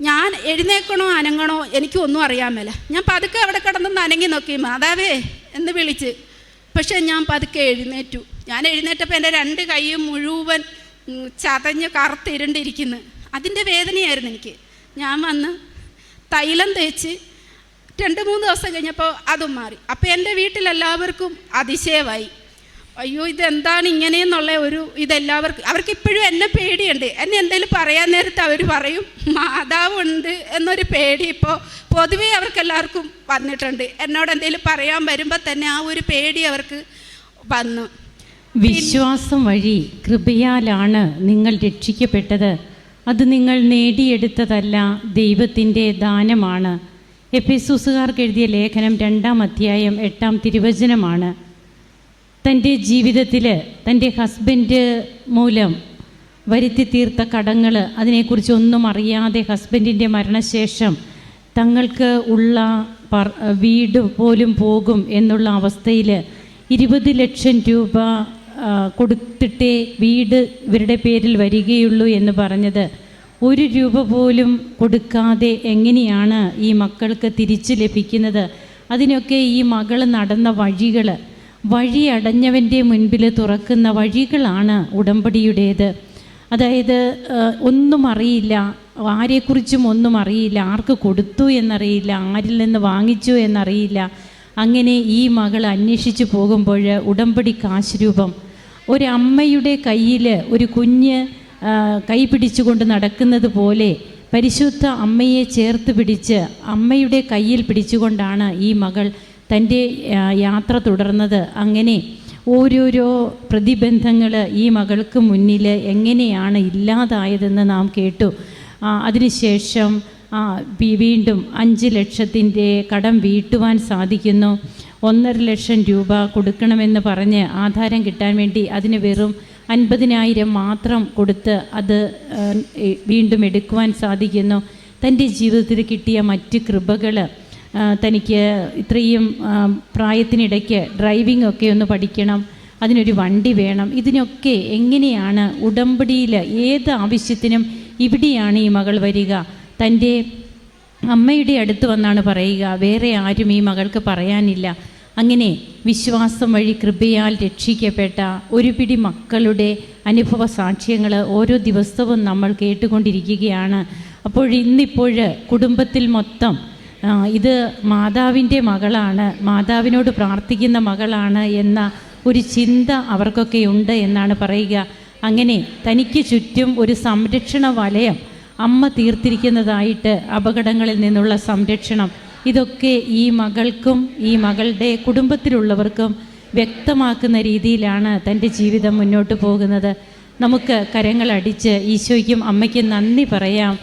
ഞാൻ എഴുന്നേക്കണോ അനങ്ങണോ എനിക്കൊന്നും അറിയാൻ മേല. ഞാൻ പതുക്കെ അവിടെ കിടന്ന് അനങ്ങി നോക്കി, മാതാവേ എന്ന് വിളിച്ച്. പക്ഷേ ഞാൻ പതുക്കെ എഴുന്നേറ്റു. ഞാൻ എഴുന്നേറ്റപ്പോൾ എൻ്റെ 2 കൈയും മുഴുവൻ ചതഞ്ഞ് കറുത്തിരുണ്ടിരിക്കുന്നു. അതിൻ്റെ വേദനയായിരുന്നു എനിക്ക്. ഞാൻ വന്ന് തൈലം തേച്ച് 2-3 ദിവസം കഴിഞ്ഞപ്പോൾ അതും മാറി. അപ്പോൾ എൻ്റെ വീട്ടിലെല്ലാവർക്കും അതിശയമായി. അയ്യോ ഇതെന്താണ് ഇങ്ങനെയെന്നുള്ള ഇതെല്ലാവർക്കും, അവർക്കിപ്പോഴും എന്നെ പേടിയുണ്ട്. എന്നെ എന്തെങ്കിലും പറയാൻ നേരത്ത് അവർ പറയും മാതാവുണ്ട് എന്നൊരു പേടി ഇപ്പോൾ പൊതുവേ അവർക്കെല്ലാവർക്കും വന്നിട്ടുണ്ട്. എന്നോട് എന്തെങ്കിലും പറയാൻ വരുമ്പോൾ തന്നെ ആ ഒരു പേടി അവർക്ക് വന്നു. വിശ്വാസം വഴി കൃപയാലാണ് നിങ്ങൾ രക്ഷിക്കപ്പെട്ടത്. അത് നിങ്ങൾ നേടിയെടുത്തതല്ല, ദൈവത്തിൻ്റെ ദാനമാണ്. എഫെസൂസുകാർക്ക് എഴുതിയ ലേഖനം 2-ാം അധ്യായം 8-ാം തിരുവചനമാണ്. തൻ്റെ ജീവിതത്തിൽ തൻ്റെ ഹസ്ബൻഡ് മൂലം വരുത്തി തീർത്ത കടങ്ങൾ, അതിനെക്കുറിച്ച് ഒന്നും അറിയാതെ ഹസ്ബൻഡിൻ്റെ മരണശേഷം തങ്ങൾക്ക് ഉള്ള വീട് പോലും പോകും എന്നുള്ള അവസ്ഥയിൽ 20 ലക്ഷം രൂപ കൊടുത്തിട്ടേ വീട് ഇവരുടെ പേരിൽ വരികയുള്ളൂ എന്ന് പറഞ്ഞത്, 1 രൂപ പോലും കൊടുക്കാതെ എങ്ങനെയാണ് ഈ മക്കൾക്ക് തിരിച്ചു ലഭിക്കുന്നത്? അതിനൊക്കെ ഈ മകൾ നടന്ന വഴി അടഞ്ഞവൻ്റെ മുൻപിൽ തുറക്കുന്ന വഴികളാണ് ഉടമ്പടിയുടേത്. അതായത് ഒന്നും അറിയില്ല, ആരെക്കുറിച്ചും ഒന്നും അറിയില്ല, ആർക്ക് കൊടുത്തു എന്നറിയില്ല, ആരിൽ നിന്ന് വാങ്ങിച്ചു എന്നറിയില്ല. അങ്ങനെ ഈ മകൾ അന്വേഷിച്ച് പോകുമ്പോൾ ഉടമ്പടി കാശ് രൂപം ഒരമ്മയുടെ കയ്യിൽ ഒരു കുഞ്ഞ് കൈ പിടിച്ചുകൊണ്ട് നടക്കുന്നത് പോലെ പരിശുദ്ധ അമ്മയെ ചേർത്ത് പിടിച്ച് അമ്മയുടെ കയ്യിൽ പിടിച്ചുകൊണ്ടാണ് ഈ മകൾ തൻ്റെ യാത്ര തുടർന്നത്. അങ്ങനെ ഓരോരോ പ്രതിബന്ധങ്ങൾ ഈ മകൾക്ക് മുന്നിൽ എങ്ങനെയാണ് ഇല്ലാതായതെന്ന് നാം കേട്ടു. അതിനുശേഷം വീണ്ടും 5 ലക്ഷത്തിൻ്റെ കടം വീട്ടുവാൻ സാധിക്കുന്നു. 1.5 ലക്ഷം രൂപ കൊടുക്കണമെന്ന് പറഞ്ഞ് ആധാരം കിട്ടാൻ വേണ്ടി അതിന് വെറും 50,000 മാത്രം കൊടുത്ത് അത് വീണ്ടും എടുക്കുവാൻ സാധിക്കുന്നു. തൻ്റെ ജീവിതത്തിൽ കിട്ടിയ മറ്റ് കൃപകൾ, തനിക്ക് ഇത്രയും പ്രായത്തിനിടയ്ക്ക് ഡ്രൈവിംഗ് ഒക്കെ ഒന്ന് പഠിക്കണം, അതിനൊരു വണ്ടി വേണം. ഇതിനൊക്കെ എങ്ങനെയാണ് ഉടമ്പടിയിൽ ഏത് ആവശ്യത്തിനും ഇവിടെയാണ് ഈ മകൾ വരിക. തൻ്റെ അമ്മയുടെ അടുത്ത് വന്നാണ് പറയുക, വേറെ ആരും ഈ മകൾക്ക് പറയാനില്ല. അങ്ങനെ വിശ്വാസം വഴി കൃപയാൽ രക്ഷിക്കപ്പെട്ട ഒരു പിടി മക്കളുടെ അനുഭവ സാക്ഷ്യങ്ങൾ ഓരോ ദിവസവും നമ്മൾ കേട്ടുകൊണ്ടിരിക്കുകയാണ്. അപ്പോൾ ഇന്നിപ്പോൾ കുടുംബത്തിൽ മൊത്തം ഇത് മാതാവിൻ്റെ മകളാണ്, മാതാവിനോട് പ്രാർത്ഥിക്കുന്ന മകളാണ് എന്ന ഒരു ചിന്ത അവർക്കൊക്കെ ഉണ്ട് എന്നാണ് പറയുക. അങ്ങനെ തനിക്ക് ചുറ്റും ഒരു സംരക്ഷണ വലയം അമ്മ തീർത്തിരിക്കുന്നതായിട്ട്, അപകടങ്ങളിൽ നിന്നുള്ള സംരക്ഷണം, ഇതൊക്കെ ഈ മകൾക്കും ഈ മകളുടെ കുടുംബത്തിലുള്ളവർക്കും വ്യക്തമാക്കുന്ന രീതിയിലാണ് തൻ്റെ ജീവിതം മുന്നോട്ട് പോകുന്നത്. നമുക്ക് കരങ്ങളടിച്ച് ഈശോയ്ക്കും അമ്മയ്ക്കും നന്ദി പറയാം.